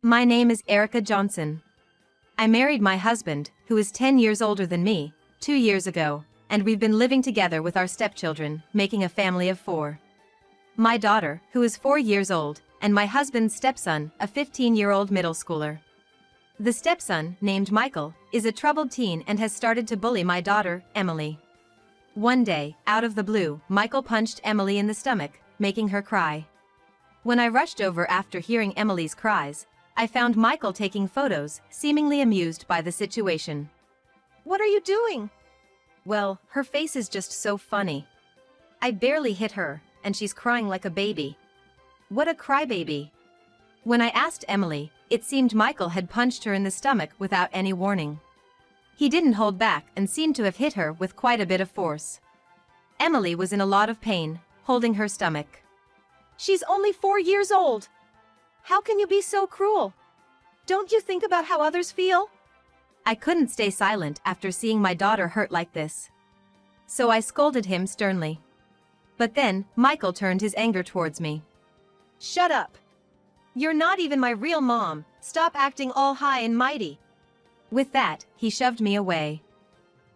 My name is Erica Johnson. I married my husband, who is 10 years older than me, 2 years ago, and we've been living together with our stepchildren, making a family of 4. My daughter, who is 4 years old, and my husband's stepson, a 15-year-old middle schooler. The stepson, named Michael, is a troubled teen and has started to bully my daughter, Emily. One day, out of the blue, Michael punched Emily in the stomach, making her cry. When I rushed over after hearing Emily's cries, I found Michael taking photos, seemingly amused by the situation. What are you doing? Well, her face is just so funny. I barely hit her, and she's crying like a baby. What a crybaby. When I asked Emily, it seemed Michael had punched her in the stomach without any warning. He didn't hold back and seemed to have hit her with quite a bit of force. Emily was in a lot of pain, holding her stomach. She's only 4 years old. How can you be so cruel? Don't you think about how others feel? I couldn't stay silent after seeing my daughter hurt like this. So I scolded him sternly. But then, Michael turned his anger towards me. Shut up. You're not even my real mom. Stop acting all high and mighty. With that, he shoved me away.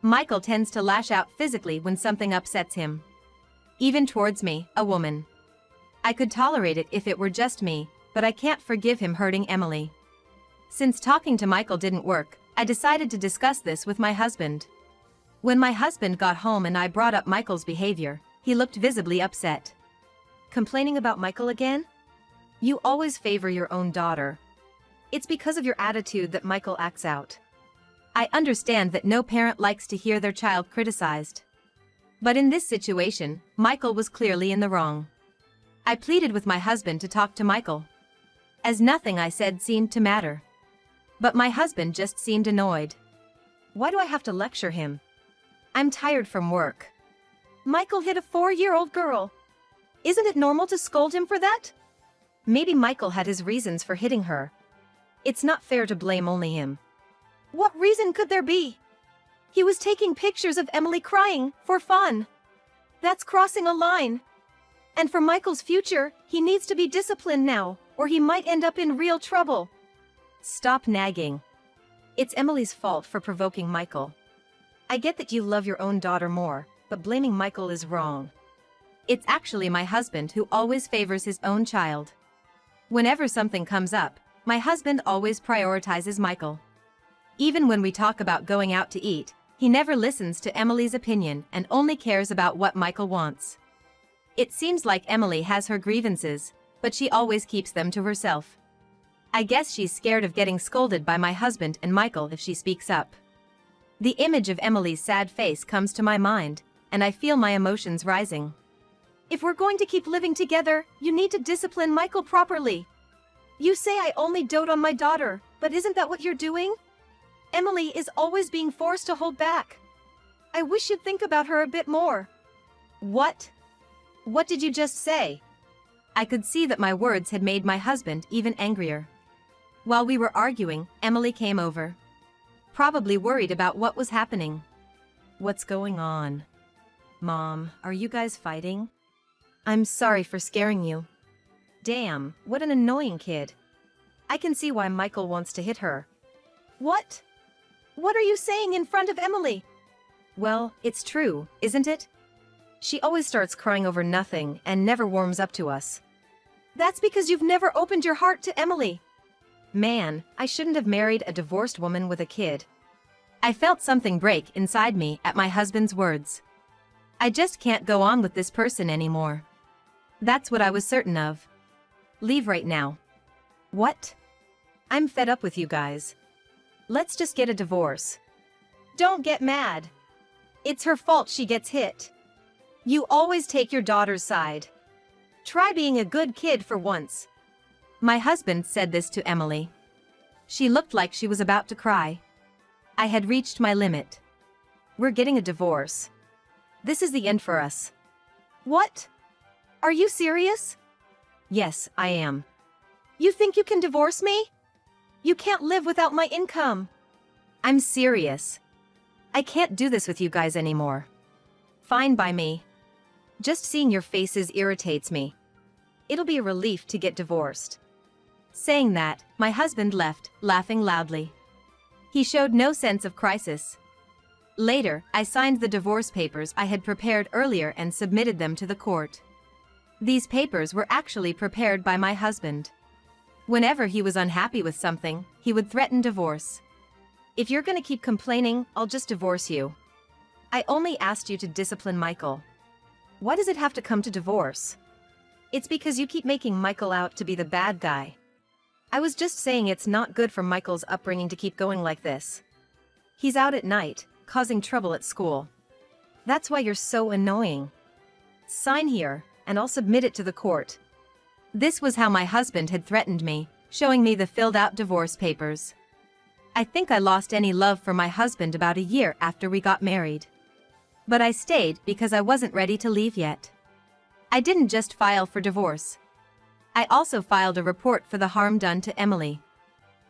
Michael tends to lash out physically when something upsets him. Even towards me, a woman. I could tolerate it if it were just me, but I can't forgive him hurting Emily. Since talking to Michael didn't work, I decided to discuss this with my husband. When my husband got home and I brought up Michael's behavior, he looked visibly upset. Complaining about Michael again? You always favor your own daughter. It's because of your attitude that Michael acts out. I understand that no parent likes to hear their child criticized. But in this situation, Michael was clearly in the wrong. I pleaded with my husband to talk to Michael, as nothing I said seemed to matter. But my husband just seemed annoyed. Why do I have to lecture him? I'm tired from work. Michael hit a 4-year-old girl. Isn't it normal to scold him for that? Maybe Michael had his reasons for hitting her. It's not fair to blame only him. What reason could there be? He was taking pictures of Emily crying, for fun. That's crossing a line. And for Michael's future, he needs to be disciplined now, or he might end up in real trouble. Stop nagging. It's Emily's fault for provoking Michael. I get that you love your own daughter more, but blaming Michael is wrong. It's actually my husband who always favors his own child. Whenever something comes up, my husband always prioritizes Michael. Even when we talk about going out to eat, he never listens to Emily's opinion and only cares about what Michael wants. It seems like Emily has her grievances, but she always keeps them to herself. I guess she's scared of getting scolded by my husband and Michael if she speaks up. The image of Emily's sad face comes to my mind, and I feel my emotions rising. If we're going to keep living together, you need to discipline Michael properly. You say I only dote on my daughter, but isn't that what you're doing? Emily is always being forced to hold back. I wish you'd think about her a bit more. What? What did you just say? I could see that my words had made my husband even angrier. While we were arguing, Emily came over. Probably worried about what was happening. What's going on? Mom, are you guys fighting? I'm sorry for scaring you. Damn, what an annoying kid. I can see why Michael wants to hit her. What? What are you saying in front of Emily? Well, it's true, isn't it? She always starts crying over nothing and never warms up to us. That's because you've never opened your heart to Emily. Man, I shouldn't have married a divorced woman with a kid. I felt something break inside me at my husband's words. I just can't go on with this person anymore. That's what I was certain of. Leave right now. What? I'm fed up with you guys. Let's just get a divorce. Don't get mad. It's her fault she gets hit. You always take your daughter's side. Try being a good kid for once. My husband said this to Emily. She looked like she was about to cry. I had reached my limit. We're getting a divorce. This is the end for us. What? Are you serious? Yes, I am. You think you can divorce me? You can't live without my income. I'm serious. I can't do this with you guys anymore. Fine by me. Just seeing your faces irritates me. It'll be a relief to get divorced. Saying that, my husband left, laughing loudly. He showed no sense of crisis. Later, I signed the divorce papers I had prepared earlier and submitted them to the court. These papers were actually prepared by my husband. Whenever he was unhappy with something, he would threaten divorce. If you're gonna keep complaining, I'll just divorce you. I only asked you to discipline Michael. Why does it have to come to divorce? It's because you keep making Michael out to be the bad guy. I was just saying it's not good for Michael's upbringing to keep going like this. He's out at night, causing trouble at school. That's why you're so annoying. Sign here, and I'll submit it to the court. This was how my husband had threatened me, showing me the filled-out divorce papers. I think I lost any love for my husband about a year after we got married. But I stayed because I wasn't ready to leave yet. I didn't just file for divorce. I also filed a report for the harm done to Emily.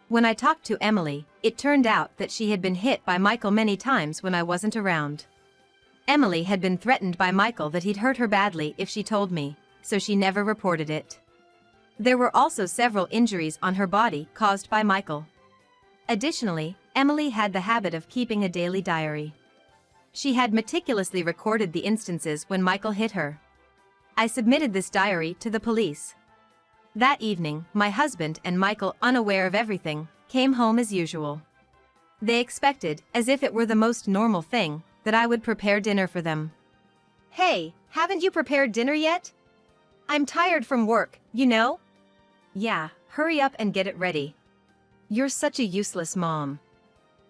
When I talked to Emily, it turned out that she had been hit by Michael many times when I wasn't around. Emily had been threatened by Michael that he'd hurt her badly if she told me, so she never reported it. There were also several injuries on her body caused by Michael. Additionally, Emily had the habit of keeping a daily diary. She had meticulously recorded the instances when Michael hit her. I submitted this diary to the police. That evening, my husband and Michael, unaware of everything, came home as usual. They expected, as if it were the most normal thing, that I would prepare dinner for them. Hey, haven't you prepared dinner yet? I'm tired from work, you know? Yeah, hurry up and get it ready. You're such a useless mom.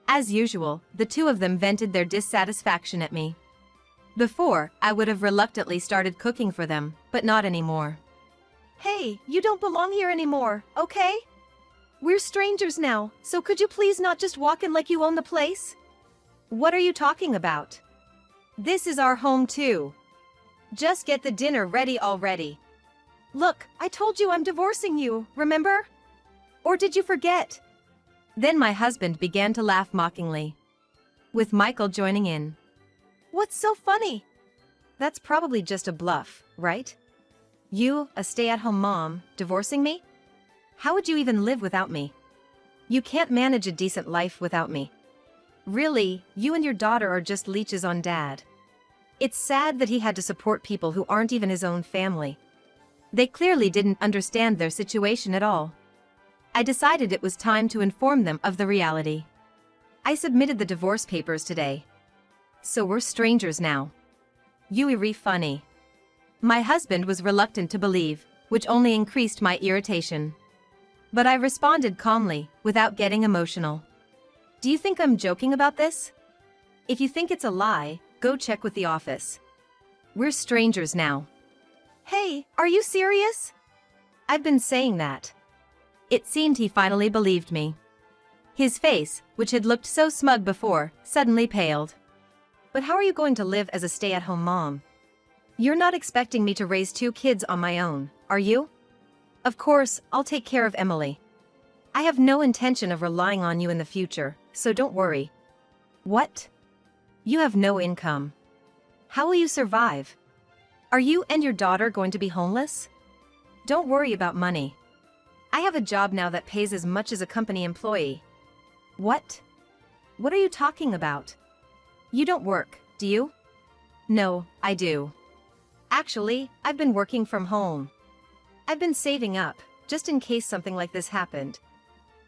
As usual, the two of them vented their dissatisfaction at me. Before, I would have reluctantly started cooking for them, but not anymore. Hey, you don't belong here anymore, okay? We're strangers now, so could you please not just walk in like you own the place? What are you talking about? This is our home too. Just get the dinner ready already. Look, I told you I'm divorcing you, remember? Or did you forget? Then my husband began to laugh mockingly, with Michael joining in. What's so funny? That's probably just a bluff, right? You, a stay-at-home mom, divorcing me? How would you even live without me? You can't manage a decent life without me. Really, you and your daughter are just leeches on Dad. It's sad that he had to support people who aren't even his own family. They clearly didn't understand their situation at all. I decided it was time to inform them of the reality. I submitted the divorce papers today. So we're strangers now. You are funny. My husband was reluctant to believe, which only increased my irritation. But I responded calmly, without getting emotional. Do you think I'm joking about this? If you think it's a lie, go check with the office. We're strangers now. Hey, are you serious? I've been saying that. It seemed he finally believed me. His face, which had looked so smug before, suddenly paled. But how are you going to live as a stay-at-home mom? You're not expecting me to raise 2 kids on my own, are you? Of course, I'll take care of Emily. I have no intention of relying on you in the future, so don't worry. What? You have no income. How will you survive? Are you and your daughter going to be homeless? Don't worry about money. I have a job now that pays as much as a company employee. What? What are you talking about? You don't work, do you? No, I do. Actually, I've been working from home. I've been saving up, just in case something like this happened.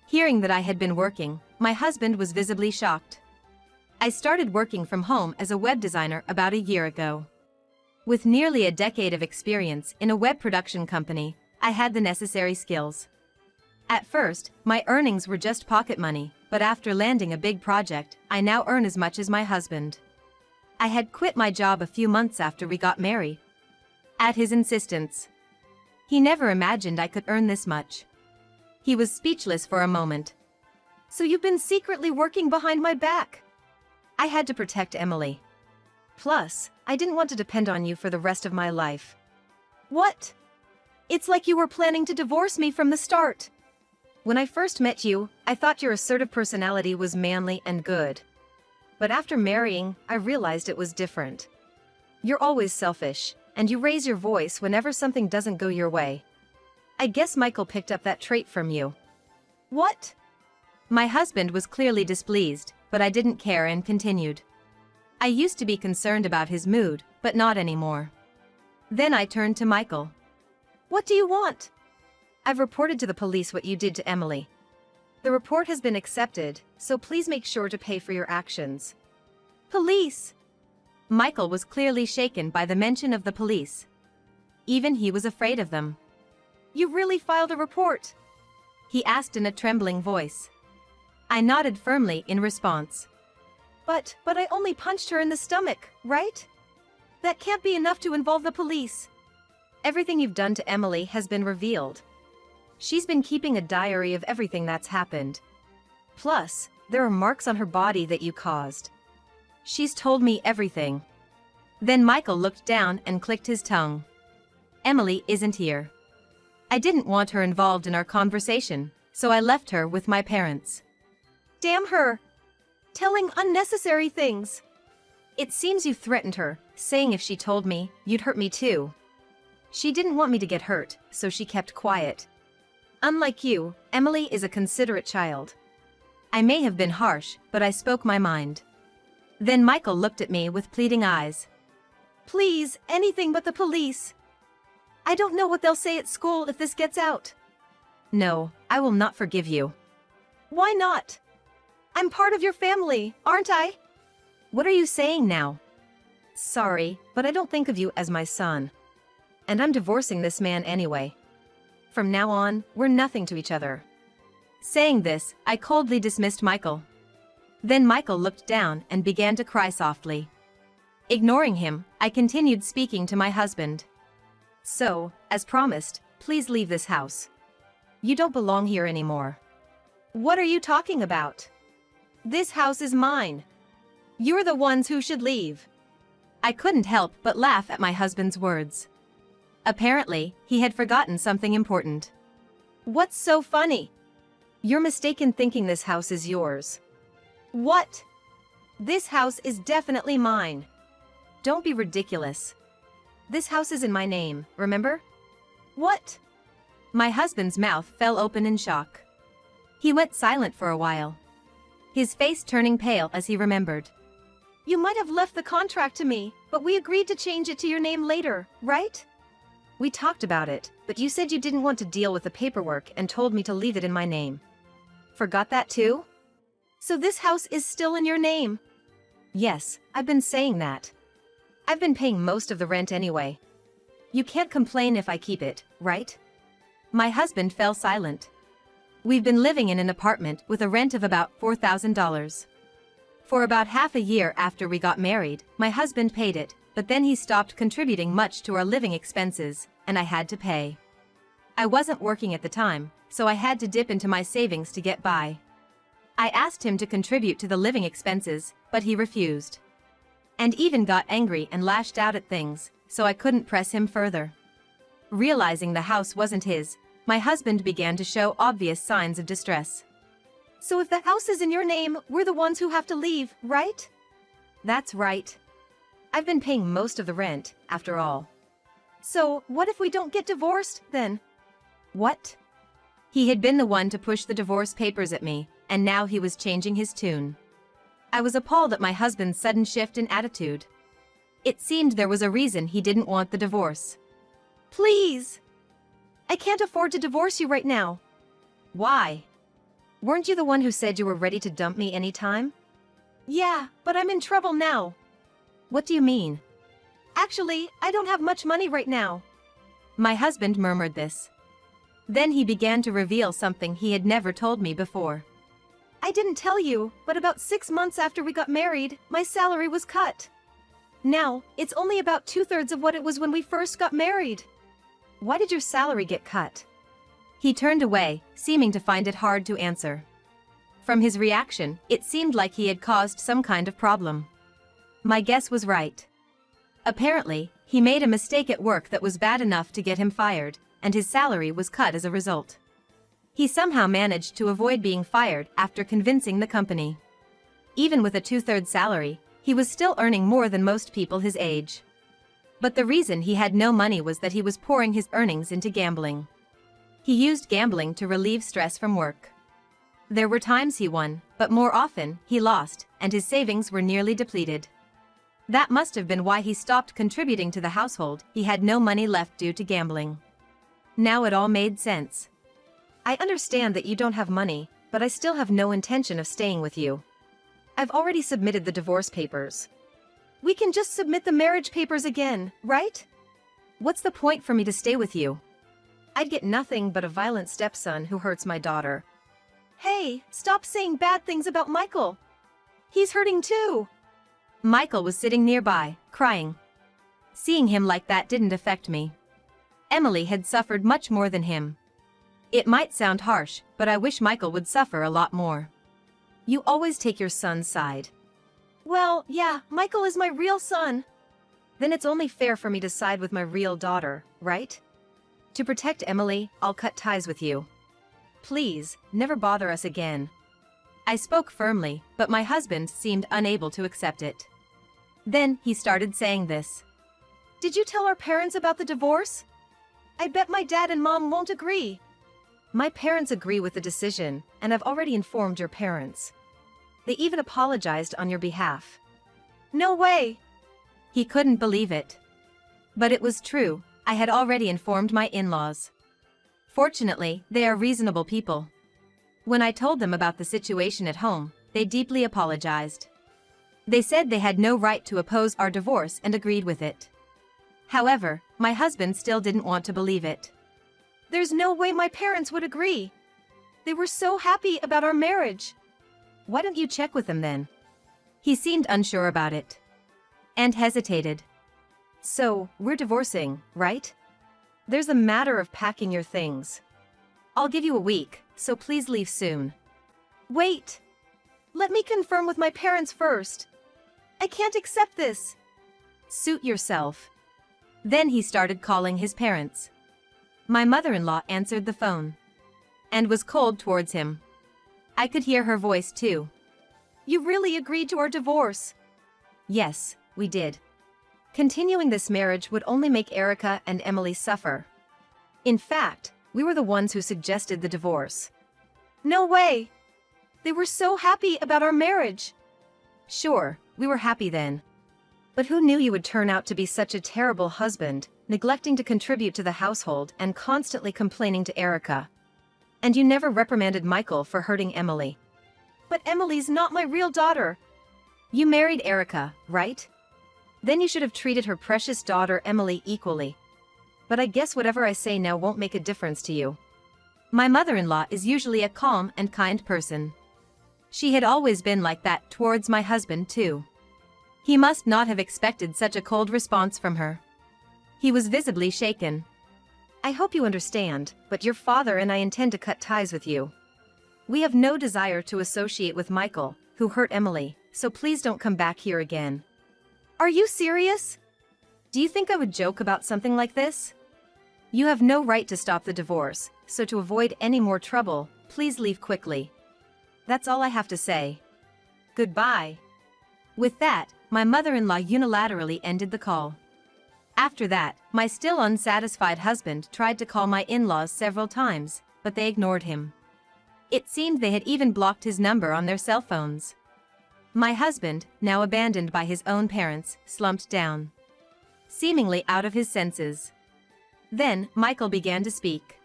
Hearing that I had been working, my husband was visibly shocked. I started working from home as a web designer about a year ago. With nearly a decade of experience in a web production company, I had the necessary skills. At first, my earnings were just pocket money, but after landing a big project, I now earn as much as my husband. I had quit my job a few months after we got married. At his insistence. He never imagined I could earn this much. He was speechless for a moment. So you've been secretly working behind my back? I had to protect Emily. Plus, I didn't want to depend on you for the rest of my life. What? It's like you were planning to divorce me from the start. When I first met you, I thought your assertive personality was manly and good. But after marrying, I realized it was different. You're always selfish, and you raise your voice whenever something doesn't go your way. I guess Michael picked up that trait from you. What? My husband was clearly displeased, but I didn't care and continued. I used to be concerned about his mood, but not anymore. Then I turned to Michael. What do you want? I've reported to the police what you did to Emily. The report has been accepted, so please make sure to pay for your actions. Police? Michael was clearly shaken by the mention of the police. Even he was afraid of them. You really filed a report? He asked in a trembling voice. I nodded firmly in response. But I only punched her in the stomach, right? That can't be enough to involve the police. Everything you've done to Emily has been revealed. She's been keeping a diary of everything that's happened. Plus, there are marks on her body that you caused. She's told me everything. Then Michael looked down and clicked his tongue. Emily isn't here. I didn't want her involved in our conversation, so I left her with my parents. Damn her! Telling unnecessary things. It seems you threatened her, saying if she told me, you'd hurt me too. She didn't want me to get hurt, so she kept quiet. Unlike you, Emily is a considerate child. I may have been harsh, but I spoke my mind. Then Michael looked at me with pleading eyes. Please, anything but the police. I don't know what they'll say at school if this gets out. No, I will not forgive you. Why not? I'm part of your family, aren't I? What are you saying now? Sorry, but I don't think of you as my son. And I'm divorcing this man anyway. From now on, we're nothing to each other. Saying this, I coldly dismissed Michael. Then Michael looked down and began to cry softly. Ignoring him, I continued speaking to my husband. So, as promised, please leave this house. You don't belong here anymore. What are you talking about? This house is mine. You're the ones who should leave. I couldn't help but laugh at my husband's words. Apparently, he had forgotten something important. What's so funny? You're mistaken thinking this house is yours. What? This house is definitely mine. Don't be ridiculous. This house is in my name, remember? What? My husband's mouth fell open in shock. He went silent for a while, his face turning pale as he remembered. You might have left the contract to me, but we agreed to change it to your name later, right? We talked about it, but you said you didn't want to deal with the paperwork and told me to leave it in my name. Forgot that too? So this house is still in your name? Yes, I've been saying that. I've been paying most of the rent anyway. You can't complain if I keep it, right? My husband fell silent. We've been living in an apartment with a rent of about $4,000. For about half a year after we got married, my husband paid it, but then he stopped contributing much to our living expenses, and I had to pay. I wasn't working at the time, so I had to dip into my savings to get by. I asked him to contribute to the living expenses, but he refused. And even got angry and lashed out at things, so I couldn't press him further. Realizing the house wasn't his, my husband began to show obvious signs of distress. So if the house is in your name, we're the ones who have to leave, right? That's right. I've been paying most of the rent, after all. So, what if we don't get divorced, then? What? He had been the one to push the divorce papers at me, and now he was changing his tune. I was appalled at my husband's sudden shift in attitude. It seemed there was a reason he didn't want the divorce. Please! I can't afford to divorce you right now. Why? Weren't you the one who said you were ready to dump me anytime? Yeah, but I'm in trouble now. What do you mean? Actually, I don't have much money right now. My husband murmured this. Then he began to reveal something he had never told me before. I didn't tell you, but about 6 months after we got married, my salary was cut. Now, it's only about 2/3 of what it was when we first got married. Why did your salary get cut? He turned away, seeming to find it hard to answer. From his reaction, it seemed like he had caused some kind of problem. My guess was right. Apparently, he made a mistake at work that was bad enough to get him fired, and his salary was cut as a result. He somehow managed to avoid being fired after convincing the company. Even with a 2/3 salary, he was still earning more than most people his age. But the reason he had no money was that he was pouring his earnings into gambling. He used gambling to relieve stress from work. There were times he won, but more often, he lost, and his savings were nearly depleted. That must have been why he stopped contributing to the household. He had no money left due to gambling. Now it all made sense. I understand that you don't have money, but I still have no intention of staying with you. I've already submitted the divorce papers. We can just submit the marriage papers again, right? What's the point for me to stay with you? I'd get nothing but a violent stepson who hurts my daughter. Hey, stop saying bad things about Michael. He's hurting too. Michael was sitting nearby, crying. Seeing him like that didn't affect me. Emily had suffered much more than him. It might sound harsh, but I wish Michael would suffer a lot more. You always take your son's side. Well, yeah, Michael is my real son. Then it's only fair for me to side with my real daughter, right? To protect Emily, I'll cut ties with you. Please, never bother us again. I spoke firmly, but my husband seemed unable to accept it. Then he started saying this. Did you tell our parents about the divorce? I bet my dad and mom won't agree. My parents agree with the decision, and I've already informed your parents. They even apologized on your behalf. No way! He couldn't believe it. But it was true. I had already informed my in-laws. Fortunately, they are reasonable people. When I told them about the situation at home, they deeply apologized. They said they had no right to oppose our divorce and agreed with it. However, my husband still didn't want to believe it. There's no way my parents would agree. They were so happy about our marriage. Why don't you check with them then? He seemed unsure about it. And hesitated. So, we're divorcing, right? There's a matter of packing your things. I'll give you a week, so please leave soon. Wait! Let me confirm with my parents first. I can't accept this. Suit yourself. Then he started calling his parents. My mother-in-law answered the phone. And was cold towards him. I could hear her voice too. You really agreed to our divorce? Yes, we did. Continuing this marriage would only make Erica and Emily suffer. In fact, we were the ones who suggested the divorce. No way! They were so happy about our marriage. Sure, we were happy then. But who knew you would turn out to be such a terrible husband, neglecting to contribute to the household and constantly complaining to Erica. And you never reprimanded Michael for hurting Emily. But Emily's not my real daughter. You married Erica, right? Then you should have treated her precious daughter Emily equally. But I guess whatever I say now won't make a difference to you. My mother-in-law is usually a calm and kind person. She had always been like that towards my husband too. He must not have expected such a cold response from her. He was visibly shaken. I hope you understand, but your father and I intend to cut ties with you. We have no desire to associate with Michael, who hurt Emily, so please don't come back here again. Are you serious? Do you think I would joke about something like this? You have no right to stop the divorce, so to avoid any more trouble, please leave quickly. That's all I have to say. Goodbye. With that, my mother-in-law unilaterally ended the call. After that, my still unsatisfied husband tried to call my in-laws several times, but they ignored him. It seemed they had even blocked his number on their cell phones. My husband, now abandoned by his own parents, slumped down, seemingly out of his senses. Then, Michael began to speak.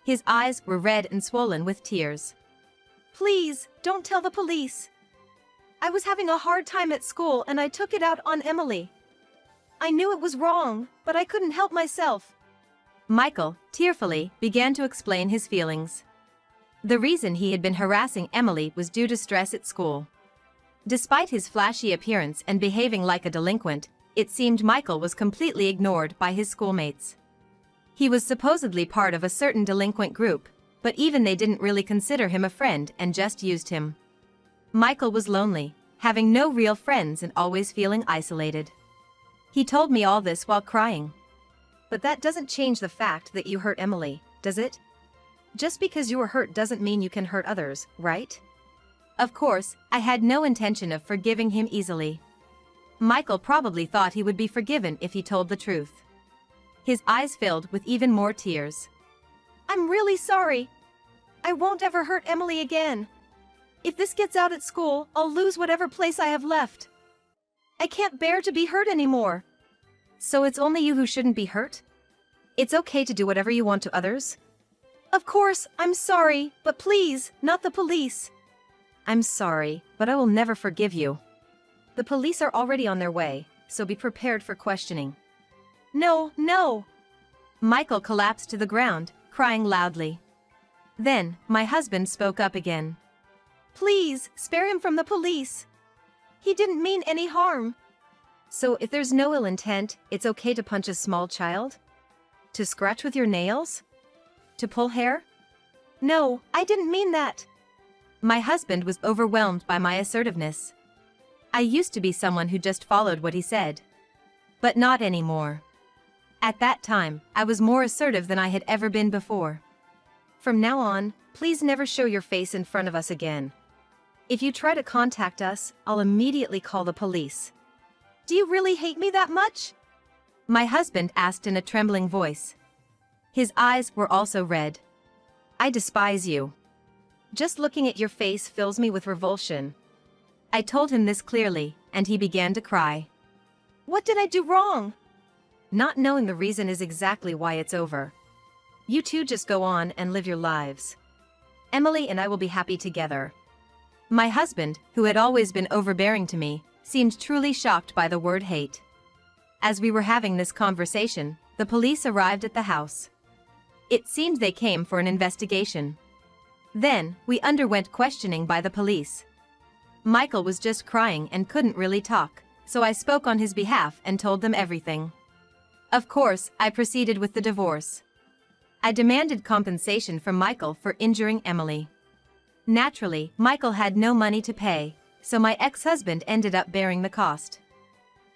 His eyes were red and swollen with tears. Please, don't tell the police. I was having a hard time at school and I took it out on Emily. I knew it was wrong, but I couldn't help myself. Michael, tearfully, began to explain his feelings. The reason he had been harassing Emily was due to stress at school. Despite his flashy appearance and behaving like a delinquent, it seemed Michael was completely ignored by his schoolmates. He was supposedly part of a certain delinquent group, but even they didn't really consider him a friend and just used him. Michael was lonely, having no real friends and always feeling isolated. He told me all this while crying. But that doesn't change the fact that you hurt Emily, does it? Just because you were hurt doesn't mean you can hurt others, right? Of course, I had no intention of forgiving him easily. Michael probably thought he would be forgiven if he told the truth. His eyes filled with even more tears. I'm really sorry. I won't ever hurt Emily again. If this gets out at school, I'll lose whatever place I have left. I can't bear to be hurt anymore. So it's only you who shouldn't be hurt? It's okay to do whatever you want to others? Of course, I'm sorry, but please, not the police. I'm sorry, but I will never forgive you. The police are already on their way, so be prepared for questioning. No, no. Michael collapsed to the ground, crying loudly. Then, my husband spoke up again. Please, spare him from the police. He didn't mean any harm. So if there's no ill intent, it's okay to punch a small child? To scratch with your nails? To pull hair? No, I didn't mean that. My husband was overwhelmed by my assertiveness. I used to be someone who just followed what he said. But not anymore. At that time, I was more assertive than I had ever been before. From now on, please never show your face in front of us again. If you try to contact us, I'll immediately call the police. Do you really hate me that much? My husband asked in a trembling voice. His eyes were also red. I despise you. Just looking at your face fills me with revulsion. I told him this clearly, and he began to cry. What did I do wrong? Not knowing the reason is exactly why it's over. You two just go on and live your lives. Emily and I will be happy together. My husband, who had always been overbearing to me, seemed truly shocked by the word hate. As we were having this conversation, the police arrived at the house. It seemed they came for an investigation. Then, we underwent questioning by the police. Michael was just crying and couldn't really talk, so I spoke on his behalf and told them everything. Of course, I proceeded with the divorce. I demanded compensation from Michael for injuring Emily. Naturally, Michael had no money to pay, so my ex-husband ended up bearing the cost.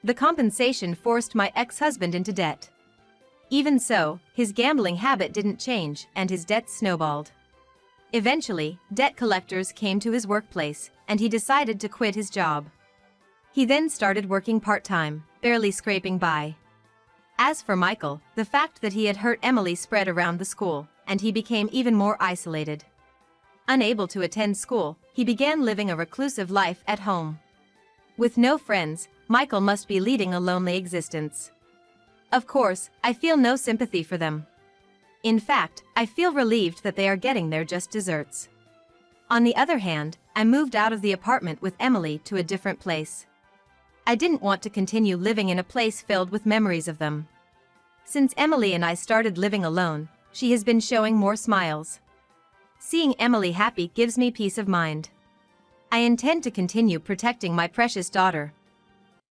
The compensation forced my ex-husband into debt. Even so, his gambling habit didn't change and his debts snowballed. Eventually, debt collectors came to his workplace, and he decided to quit his job. He then started working part-time, barely scraping by. As for Michael, the fact that he had hurt Emily spread around the school, and he became even more isolated. Unable to attend school, he began living a reclusive life at home. With no friends, Michael must be leading a lonely existence. Of course, I feel no sympathy for them. In fact, I feel relieved that they are getting their just desserts. On the other hand, I moved out of the apartment with Emily to a different place. I didn't want to continue living in a place filled with memories of them. Since Emily and I started living alone, she has been showing more smiles. Seeing Emily happy gives me peace of mind. I intend to continue protecting my precious daughter,